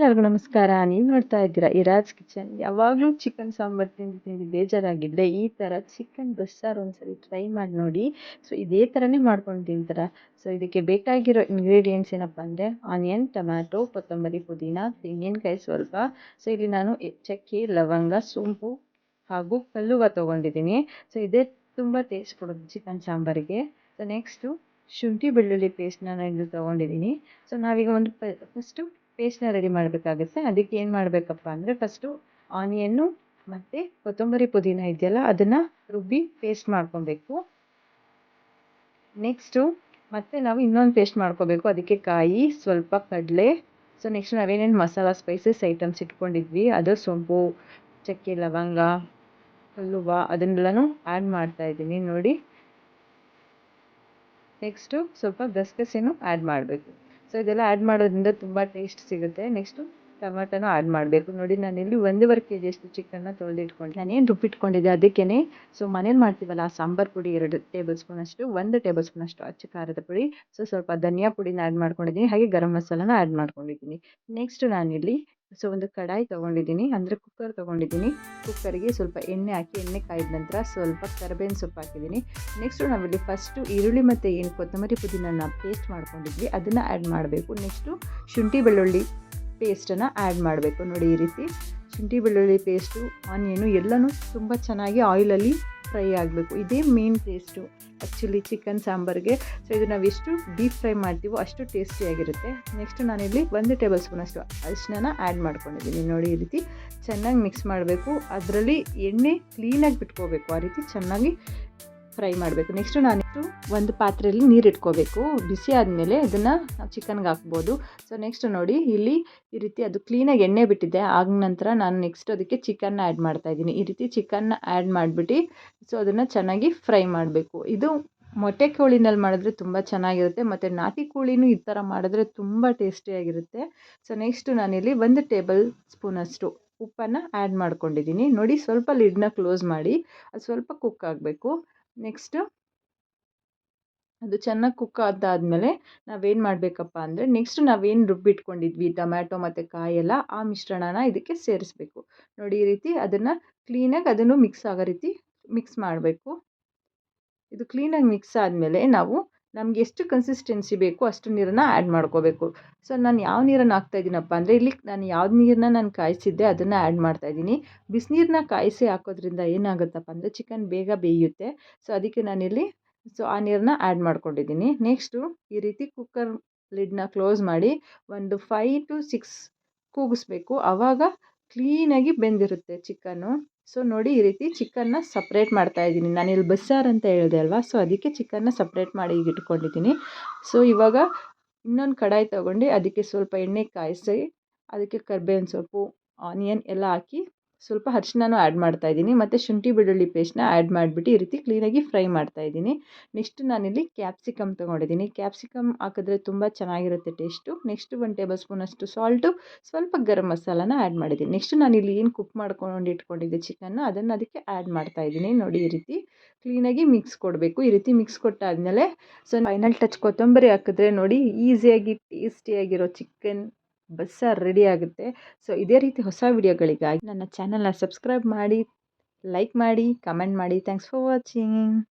ಎಲ್ಲರಿಗೂ ನಮಸ್ಕಾರ. ನೀವು ನೋಡ್ತಾ ಇದ್ದೀರಾ ಇರಾಜ್ ಕಿಚನ್. ಯಾವಾಗಲೂ ಚಿಕನ್ ಸಾಂಬಾರು ತಿಂದು ತಿಂದು ಬೇಜಾರಾಗಿದ್ದರೆ ಈ ಥರ ಚಿಕನ್ ಬಸ್ಸಾರು ಒಂದ್ಸರಿ ಟ್ರೈ ಮಾಡಿ ನೋಡಿ. ಸೊ ಇದೇ ಥರನೇ ಮಾಡ್ಕೊಂಡು ತಿಂತೀರ. ಸೊ ಇದಕ್ಕೆ ಬೇಕಾಗಿರೋ ಇಂಗ್ರೀಡಿಯೆಂಟ್ಸ್ ಏನಪ್ಪ ಅಂದರೆ ಆನಿಯನ್, ಟೊಮ್ಯಾಟೊ, ಕೊತ್ತಂಬರಿ, ಪುದೀನ, ತೆಂಗಿನಕಾಯಿ ಸ್ವಲ್ಪ. ಸೊ ಇಲ್ಲಿ ನಾನು ಚಕ್ಕೆ, ಲವಂಗ, ಸೋಂಪು ಹಾಗೂ ಕಲ್ಲುವ ತೊಗೊಂಡಿದ್ದೀನಿ. ಸೊ ಇದೇ ತುಂಬ ಟೇಸ್ಟ್ ಕೊಡೋದು ಚಿಕನ್ ಸಾಂಬಾರಿಗೆ. ಸೊ ನೆಕ್ಸ್ಟು ಶುಂಠಿ ಬೆಳ್ಳುಳ್ಳಿ ಪೇಸ್ಟ್ನ ನಾನು ಇದು ತೊಗೊಂಡಿದ್ದೀನಿ. ಸೊ ನಾವೀಗ ಒಂದು ಫಸ್ಟು ಪೇಸ್ಟ್ನ ರೆಡಿ ಮಾಡಬೇಕಾಗುತ್ತೆ. ಅದಕ್ಕೆ ಏನು ಮಾಡಬೇಕಪ್ಪ ಅಂದರೆ ಫಸ್ಟು ಆನಿಯನ್ನು ಮತ್ತು ಕೊತ್ತಂಬರಿ ಪುದೀನ ಇದೆಯಲ್ಲ ಅದನ್ನು ರುಬ್ಬಿ ಪೇಸ್ಟ್ ಮಾಡ್ಕೊಬೇಕು. ನೆಕ್ಸ್ಟು ಮತ್ತು ನಾವು ಇನ್ನೊಂದು ಪೇಸ್ಟ್ ಮಾಡ್ಕೋಬೇಕು. ಅದಕ್ಕೆ ಕಾಯಿ, ಸ್ವಲ್ಪ ಕಡಲೆ. ಸೊ ನೆಕ್ಸ್ಟ್ ನಾವೇನೇನು ಮಸಾಲ ಸ್ಪೈಸಸ್ ಐಟಮ್ಸ್ ಇಟ್ಕೊಂಡಿದ್ವಿ ಅದು ಸೊಂಪು, ಚಕ್ಕೆ, ಲವಂಗ, ಕಲ್ಲುವ ಅದನ್ನೆಲ್ಲನೂ ಆ್ಯಡ್ ಮಾಡ್ತಾಯಿದ್ದೀನಿ ನೋಡಿ. ನೆಕ್ಸ್ಟು ಸ್ವಲ್ಪ ಗಸಗಸೆನೂ ಆ್ಯಡ್ ಮಾಡಬೇಕು. ಸೊ ಇದೆಲ್ಲ ಆ್ಯಡ್ ಮಾಡೋದ್ರಿಂದ ತುಂಬ ಟೇಸ್ಟ್ ಸಿಗುತ್ತೆ. ನೆಕ್ಸ್ಟು ಟೊಮೆಟೊನೂ ಆ್ಯಡ್ ಮಾಡಬೇಕು. ನೋಡಿ ನಾನಿಲ್ಲಿ 1.5 kg ಚಿಕನ್ನ ತೊಳೆದಿಟ್ಕೊಂಡು ನಾನೇನು ರುಬ್ಬಿಟ್ಕೊಂಡಿದ್ದೆ ಅದಕ್ಕೇ ಸೊ ಮನೇಲಿ ಮಾಡ್ತೀವಲ್ಲ ಆ ಸಾಂಬಾರು ಪುಡಿ 2 ಟೇಬಲ್ ಸ್ಪೂನ್ ಅಷ್ಟು, 1 ಟೇಬಲ್ ಸ್ಪೂನ್ ಅಷ್ಟು ಅಚ್ಚ ಖಾರದ ಪುಡಿ, ಸೊ ಸ್ವಲ್ಪ ಧನಿಯಾ ಪುಡಿನ ಆ್ಯಡ್ ಮಾಡ್ಕೊಂಡಿದ್ದೀನಿ, ಹಾಗೆ ಗರಂ ಮಸಾಲನ ಆ್ಯಡ್ ಮಾಡ್ಕೊಂಡಿದ್ದೀನಿ. ನೆಕ್ಸ್ಟ್ ನಾನಿಲ್ಲಿ ಸೊ ಒಂದು ಕಡಾಯಿ ತೊಗೊಂಡಿದ್ದೀನಿ, ಅಂದರೆ ಕುಕ್ಕರ್ ತೊಗೊಂಡಿದ್ದೀನಿ. ಕುಕ್ಕರಿಗೆ ಸ್ವಲ್ಪ ಎಣ್ಣೆ ಹಾಕಿ ಎಣ್ಣೆ ಕಾಯ್ದ ನಂತರ ಸ್ವಲ್ಪ ಕರಿಬೇವಿನ ಸೊಪ್ಪು ಹಾಕಿದ್ದೀನಿ. ನೆಕ್ಸ್ಟು ನಾವಿಲ್ಲಿ ಫಸ್ಟು ಈರುಳ್ಳಿ ಮತ್ತು ಏನು ಕೊತ್ತಂಬರಿ ಪುದೀನ ಪೇಸ್ಟ್ ಮಾಡ್ಕೊಂಡಿದ್ವಿ ಅದನ್ನು ಆ್ಯಡ್ ಮಾಡಬೇಕು. ನೆಕ್ಸ್ಟು ಶುಂಠಿ ಬೆಳ್ಳುಳ್ಳಿ ಪೇಸ್ಟನ್ನು ಆ್ಯಡ್ ಮಾಡಬೇಕು. ನೋಡಿ ಈ ರೀತಿ ಶುಂಠಿ ಬೆಳ್ಳುಳ್ಳಿ ಪೇಸ್ಟು, ಆನಿಯನು ಎಲ್ಲನೂ ತುಂಬ ಚೆನ್ನಾಗಿ ಆಯಿಲಲ್ಲಿ ಫ್ರೈ ಆಗಬೇಕು. ಇದೇ ಮೇನ್ ಟೇಸ್ಟು ಆ್ಯಕ್ಚುಲಿ ಚಿಕನ್ ಸಾಂಬಾರಿಗೆ. ಸೊ ಇದು ನಾವು ಎಷ್ಟು ಡೀಪ್ ಫ್ರೈ ಮಾಡ್ತೀವೋ ಅಷ್ಟು ಟೇಸ್ಟಿಯಾಗಿರುತ್ತೆ. ನೆಕ್ಸ್ಟ್ ನಾನಿಲ್ಲಿ 1 ಟೇಬಲ್ ಸ್ಪೂನ್ ಅಷ್ಟು ಅರಿಶಿನ ಆ್ಯಡ್ ಮಾಡ್ಕೊಂಡಿದ್ದೀನಿ. ನೋಡಿ ಈ ರೀತಿ ಚೆನ್ನಾಗಿ ಮಿಕ್ಸ್ ಮಾಡಬೇಕು. ಅದರಲ್ಲಿ ಎಣ್ಣೆ ಕ್ಲೀನಾಗಿ ಬಿಟ್ಕೋಬೇಕು, ಆ ರೀತಿ ಚೆನ್ನಾಗಿ ಫ್ರೈ ಮಾಡಬೇಕು. ನೆಕ್ಸ್ಟು ನಾನಿಟ್ಟು ಒಂದು ಪಾತ್ರೆಯಲ್ಲಿ ನೀರು ಇಟ್ಕೋಬೇಕು. ಬಿಸಿ ಆದಮೇಲೆ ಅದನ್ನು ನಾವು ಚಿಕನ್ಗೆ ಹಾಕ್ಬೋದು. ಸೊ ನೆಕ್ಸ್ಟ್ ನೋಡಿ ಇಲ್ಲಿ ಈ ರೀತಿ ಅದು ಕ್ಲೀನಾಗಿ ಎಣ್ಣೆ ಬಿಟ್ಟಿದೆ. ಆಗ ನಂತರ ನಾನು ನೆಕ್ಸ್ಟ್ ಅದಕ್ಕೆ ಚಿಕನ್ನ ಆ್ಯಡ್ ಮಾಡ್ತಾಯಿದ್ದೀನಿ. ಈ ರೀತಿ ಚಿಕನ್ನ ಆ್ಯಡ್ ಮಾಡಿಬಿಟ್ಟು ಸೊ ಅದನ್ನು ಚೆನ್ನಾಗಿ ಫ್ರೈ ಮಾಡಬೇಕು. ಇದು ಮೊಟ್ಟೆ ಕೋಳಿನಲ್ಲಿ ಮಾಡಿದ್ರೆ ತುಂಬ ಚೆನ್ನಾಗಿರುತ್ತೆ, ಮತ್ತು ನಾಟಿ ಕೋಳಿನೂ ಈ ಥರ ಮಾಡಿದ್ರೆ ತುಂಬ ಟೇಸ್ಟಿಯಾಗಿರುತ್ತೆ. ಸೊ ನೆಕ್ಸ್ಟು ನಾನಿಲ್ಲಿ 1 ಟೇಬಲ್ ಸ್ಪೂನಷ್ಟು ಉಪ್ಪನ್ನು ಆ್ಯಡ್ ಮಾಡ್ಕೊಂಡಿದ್ದೀನಿ. ನೋಡಿ ಸ್ವಲ್ಪ ಲಿಡ್ನ ಕ್ಲೋಸ್ ಮಾಡಿ ಅದು ಸ್ವಲ್ಪ ಕುಕ್ ಆಗಬೇಕು. ನೆಕ್ಸ್ಟು ಅದು ಚೆನ್ನಾಗಿ ಕುಕ್ ಆದಾದಮೇಲೆ ನಾವೇನು ಮಾಡಬೇಕಪ್ಪ ಅಂದರೆ ನೆಕ್ಸ್ಟ್ ನಾವೇನು ರುಬ್ಬಿಟ್ಕೊಂಡಿದ್ವಿ ಟೊಮ್ಯಾಟೊ ಮತ್ತು ಕಾಯೆಲ್ಲ ಆ ಮಿಶ್ರಣನ ಇದಕ್ಕೆ ಸೇರಿಸ್ಬೇಕು. ನೋಡಿ ಈ ರೀತಿ ಅದನ್ನು ಕ್ಲೀನಾಗಿ ಅದನ್ನು ಮಿಕ್ಸ್ ಆಗೋ ರೀತಿ ಮಿಕ್ಸ್ ಮಾಡಬೇಕು. ಇದು ಕ್ಲೀನಾಗಿ ಮಿಕ್ಸ್ ಆದಮೇಲೆ ನಾವು ನಮ್ಗೆ ಎಷ್ಟು ಕನ್ಸಿಸ್ಟೆನ್ಸಿ ಬೇಕು ಅಷ್ಟು ನೀರನ್ನು ಆ್ಯಡ್ ಮಾಡ್ಕೋಬೇಕು. ಸೊ ನಾನು ಯಾವ ನೀರನ್ನು ಹಾಕ್ತಾಯಿದ್ದೀನಪ್ಪ ಅಂದರೆ ಇಲ್ಲಿ ನಾನು ಯಾವ್ದು ನೀರನ್ನ ನಾನು ಕಾಯಿಸಿದ್ದೆ ಅದನ್ನು ಆ್ಯಡ್ ಮಾಡ್ತಾಯಿದ್ದೀನಿ. ಬಿಸಿನೀರನ್ನ ಕಾಯಿಸಿ ಹಾಕೋದ್ರಿಂದ ಏನಾಗುತ್ತಪ್ಪ ಅಂದರೆ ಚಿಕನ್ ಬೇಗ ಬೇಯುತ್ತೆ. ಸೊ ಅದಕ್ಕೆ ನಾನಿಲ್ಲಿ ಸೊ ಆ ನೀರನ್ನ ಆ್ಯಡ್ ಮಾಡ್ಕೊಂಡಿದ್ದೀನಿ. ನೆಕ್ಸ್ಟು ಈ ರೀತಿ ಕುಕ್ಕರ್ ಲಿಡ್ನ ಕ್ಲೋಸ್ ಮಾಡಿ ಒಂದು 5 to 6 ಕೂಗಿಸ್ಬೇಕು. ಆವಾಗ ಕ್ಲೀನಾಗಿ ಬೆಂದಿರುತ್ತೆ ಚಿಕನ್ನು. ಸೊ ನೋಡಿ ಈ ರೀತಿ ಚಿಕನ್ನ ಸಪ್ರೇಟ್ ಮಾಡ್ತಾಯಿದ್ದೀನಿ. ನಾನಿಲ್ಲಿ ಬಸ್ಸಾರು ಅಂತ ಹೇಳಿದೆ ಅಲ್ವಾ, ಸೊ ಅದಕ್ಕೆ ಚಿಕನ್ನ ಸಪ್ರೇಟ್ ಮಾಡಿ ಈಗ ಇಟ್ಕೊಂಡಿದ್ದೀನಿ. ಸೊ ಇವಾಗ ಇನ್ನೊಂದು ಕಡಾಯಿ ತೊಗೊಂಡು ಅದಕ್ಕೆ ಸ್ವಲ್ಪ ಎಣ್ಣೆ ಕಾಯಿಸಿ ಅದಕ್ಕೆ ಕರಿಬೇವಿನ ಸೊಪ್ಪು, ಆನಿಯನ್ ಎಲ್ಲ ಹಾಕಿ ಸ್ವಲ್ಪ ಅರಿಶಿನನೂ ಆ್ಯಡ್ ಮಾಡ್ತಾಯಿದ್ದೀನಿ, ಮತ್ತು ಶುಂಠಿ ಬೆಳ್ಳುಳ್ಳಿ ಪೇಸ್ಟ್ನ ಆ್ಯಡ್ ಮಾಡಿಬಿಟ್ಟು ಈ ರೀತಿ ಕ್ಲೀನಾಗಿ ಫ್ರೈ ಮಾಡ್ತಾಯಿದ್ದೀನಿ. ನೆಕ್ಸ್ಟ್ ನಾನಿಲ್ಲಿ ಕ್ಯಾಪ್ಸಿಕಮ್ ತೊಗೊಂಡಿದ್ದೀನಿ. ಕ್ಯಾಪ್ಸಿಕಮ್ ಹಾಕಿದ್ರೆ ತುಂಬ ಚೆನ್ನಾಗಿರುತ್ತೆ ಟೇಸ್ಟು. ನೆಕ್ಸ್ಟ್ 1 ಟೇಬಲ್ ಸ್ಪೂನಷ್ಟು ಸಾಲ್ಟು, ಸ್ವಲ್ಪ ಗರಂ ಮಸಾಲಾನ ಆ್ಯಡ್ ಮಾಡಿದ್ದೀನಿ. ನೆಕ್ಸ್ಟ್ ನಾನಿಲ್ಲಿ ಏನು ಕುಕ್ ಮಾಡ್ಕೊಂಡು ಇಟ್ಕೊಂಡಿದ್ದೆ ಚಿಕನ್ನು ಅದನ್ನು ಅದಕ್ಕೆ ಆ್ಯಡ್ ಮಾಡ್ತಾಯಿದ್ದೀನಿ. ನೋಡಿ ಈ ರೀತಿ ಕ್ಲೀನಾಗಿ ಮಿಕ್ಸ್ ಕೊಡಬೇಕು. ಈ ರೀತಿ ಮಿಕ್ಸ್ ಕೊಟ್ಟಾದಮೇಲೆ ಸೊ ಫೈನಲ್ ಟಚ್ ಕೊತ್ತಂಬರಿ ಹಾಕಿದ್ರೆ ನೋಡಿ ಈಸಿಯಾಗಿ ಟೇಸ್ಟಿಯಾಗಿರೋ ಚಿಕನ್ ಬಸ್ಸಾರು ರೆಡಿ ಆಗುತ್ತೆ. ಸೊ ಇದೇ ರೀತಿ ಹೊಸ ವಿಡಿಯೋಗಳಿಗಾಗಿ ನನ್ನ ಚಾನಲ್ನ ಸಬ್ಸ್ಕ್ರೈಬ್ ಮಾಡಿ, ಲೈಕ್ ಮಾಡಿ, ಕಮೆಂಟ್ ಮಾಡಿ. Thanks for watching.